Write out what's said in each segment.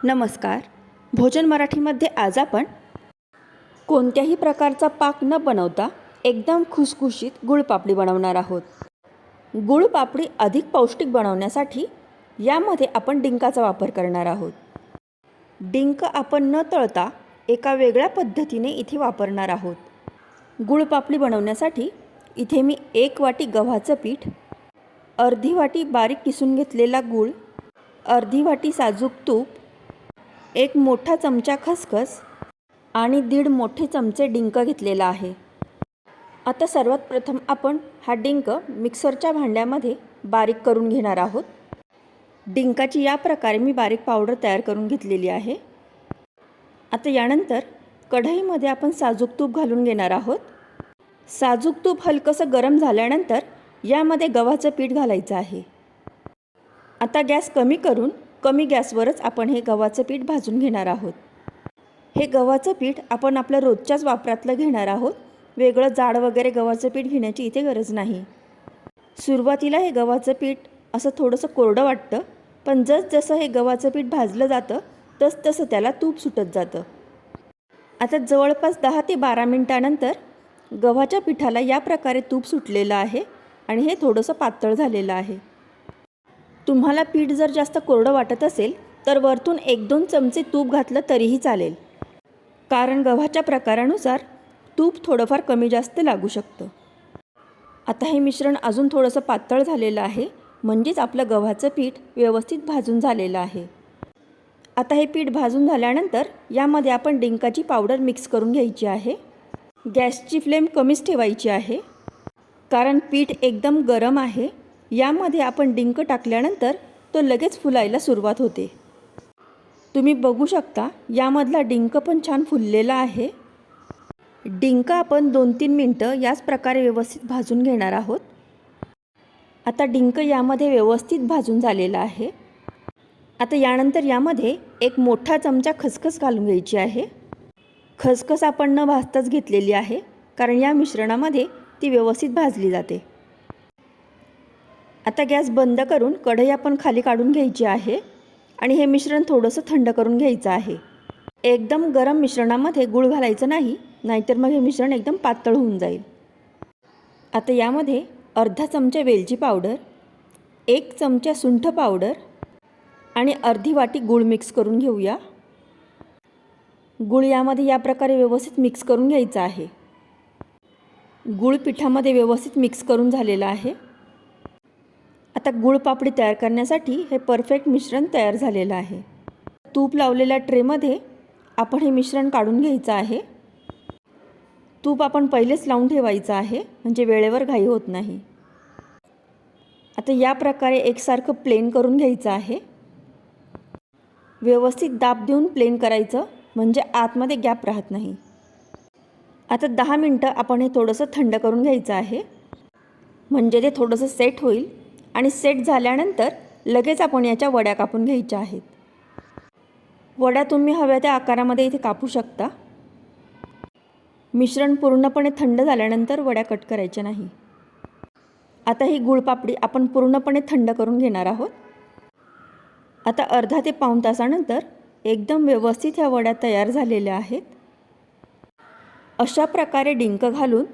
नमस्कार. भोजन मराठीमध्ये आज आपण कोणत्याही प्रकारचा पाक न बनवता एकदम खुसखुशीत गुळपापडी बनवणार आहोत. गुळपापडी अधिक पौष्टिक बनवण्यासाठी यामध्ये आपण डिंकाचा वापर करणार आहोत. डिंक आपण न तळता एका वेगळ्या पद्धतीने इथे वापरणार आहोत. गुळपापडी बनवण्यासाठी इथे मी 1 वाटी गव्हाचं पीठ, अर्धी वाटी बारीक किसून घेतलेला गूळ, अर्धी वाटी साजूक तूप, 1 मोठा चमचा खसखस आणि 1.5 मोठे चमचे डिंक घेतलेला आहे. आता सर्वात प्रथम आपण हा डिंक मिक्सरच्या भांड्यामध्ये बारीक करून घेणार आहोत. डिंकाची या प्रकारे मी बारीक पावडर तयार करून घेतलेली आहे. आता यानंतर कढईमध्ये आपण साजूक तूप घालून घेणार आहोत. साजूक तूप हलकंसं गरम झाल्यानंतर यामध्ये गव्हाचं पीठ घालायचं आहे. आता गॅस कमी करून कमी गॅसवरच आपण हे गव्हाचं पीठ भाजून घेणार आहोत. हे गव्हाचं पीठ आपण आपल्या रोजच्याच वापरातलं घेणार आहोत. वेगळं जाड वगैरे गव्हाचं पीठ घेण्याची इथे गरज नाही. सुरुवातीला हे गव्हाचं पीठ असं थोडंसं कोरडं वाटतं, पण जसं हे गव्हाचं पीठ भाजलं जातं तसं त्याला तूप सुटत जातं. आता जवळपास 10 ते 12 मिनिटानंतर गव्हाच्या पिठाला या प्रकारे तूप सुटलेलं आहे आणि हे थोडंसं पातळ झालेलं आहे. तुम्हाला पीठ जर जास्त कोरडं वाटत असेल तर वरतून 1-2 चमचे तूप घातलं तरीही चालेल, कारण गव्हाच्या प्रकारानुसार तूप थोडंफार कमी जास्त लागू शकतं. आता हे मिश्रण अजून थोडंसं पातळ झालेलं आहे, म्हणजेच आपलं गव्हाचं पीठ व्यवस्थित भाजून झालेलं आहे. आता हे पीठ भाजून झाल्यानंतर यामध्ये आपण डिंकाची पावडर मिक्स करून घ्यायची आहे. गॅसची फ्लेम कमीच ठेवायची आहे, कारण पीठ एकदम गरम आहे. यामध्ये आपण डिंक टाकल्यानंतर तो लगेच फुलायला सुरुवात होते. तुम्ही बघू शकता यामधला डिंक पण छान फुललेला आहे. डिंक आपण 2-3 मिनटं याच प्रकारे व्यवस्थित भाजून घेणार आहोत. आता डिंक यामध्ये व्यवस्थित भाजून झालेला आहे. आता यानंतर यामध्ये 1 मोठा चमचा खसखस घालून घ्यायची आहे. खसखस आपण न भाजताच घेतलेली आहे, कारण या मिश्रणामध्ये ती व्यवस्थित भाजली जाते. आता गॅस बंद करून कढई आपण खाली काढून घ्यायची आहे आणि हे मिश्रण थोडंसं थंड करून घ्यायचं आहे. एकदम गरम मिश्रणामध्ये गूळ घालायचं नाही, नाहीतर मग हे मिश्रण एकदम पातळ होऊन जाईल. आता यामध्ये अर्धा चमचा वेलची पावडर, 1 चमचा सुंठ पावडर आणि अर्धी वाटी गूळ मिक्स करून घेऊया. गूळ यामध्ये या प्रकारे व्यवस्थित मिक्स करून घ्यायचं आहे. गूळ पिठामध्ये व्यवस्थित मिक्स करून झालेलं आहे. आता गुळपापडी तयार करण्यासाठी हे परफेक्ट मिश्रण तयार झालेलं आहे. तूप लावलेल्या ट्रेमध्ये आपण हे मिश्रण काढून घ्यायचं आहे. तूप आपण पहिलेच लावून ठेवायचं आहे, म्हणजे वेळेवर घाई होत नाही. आता या प्रकारे एकसारखं प्लेन करून घ्यायचं आहे. व्यवस्थित दाब देऊन प्लेन करायचं, म्हणजे आतमध्ये गॅप राहत नाही. आता 10 मिनटं आपण हे थोडंसं थंड करून घ्यायचं आहे, म्हणजे ते थोडंसं सेट होईल. आणि सेट झाल्यानंतर लगेच आपण याच्या वड्या कापून घ्यायच्या आहेत. वड्या तुम्ही हव्या त्या आकारामध्ये इथे कापू शकता. मिश्रण पूर्णपणे थंड झाल्यानंतर वड्या कट करायच्या नाही. आता ही गुळपापडी आपण पूर्णपणे थंड करून घेणार आहोत. आता अर्धा ते पाऊण तासानंतर एकदम व्यवस्थित ह्या वड्या तयार झालेल्या आहेत. अशा प्रकारे डिंक घालून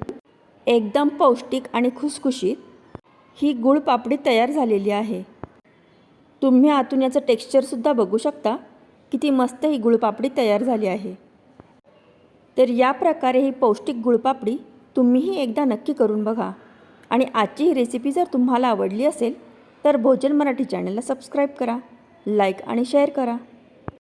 एकदम पौष्टिक आणि खुसखुशीत ही गुळपापडी तयार झालेली आहे. तुम्ही आतून याचं टेक्स्चरसुद्धा बघू शकता, किती मस्त ही गुळपापडी तयार झाली आहे. तर या प्रकारे ही पौष्टिक गुळपापडी तुम्हीही एकदा नक्की करून बघा. आणि आजची ही रेसिपी जर तुम्हाला आवडली असेल तर भोजन मराठी चॅनलला सबस्क्राईब करा, लाईक आणि शेअर करा.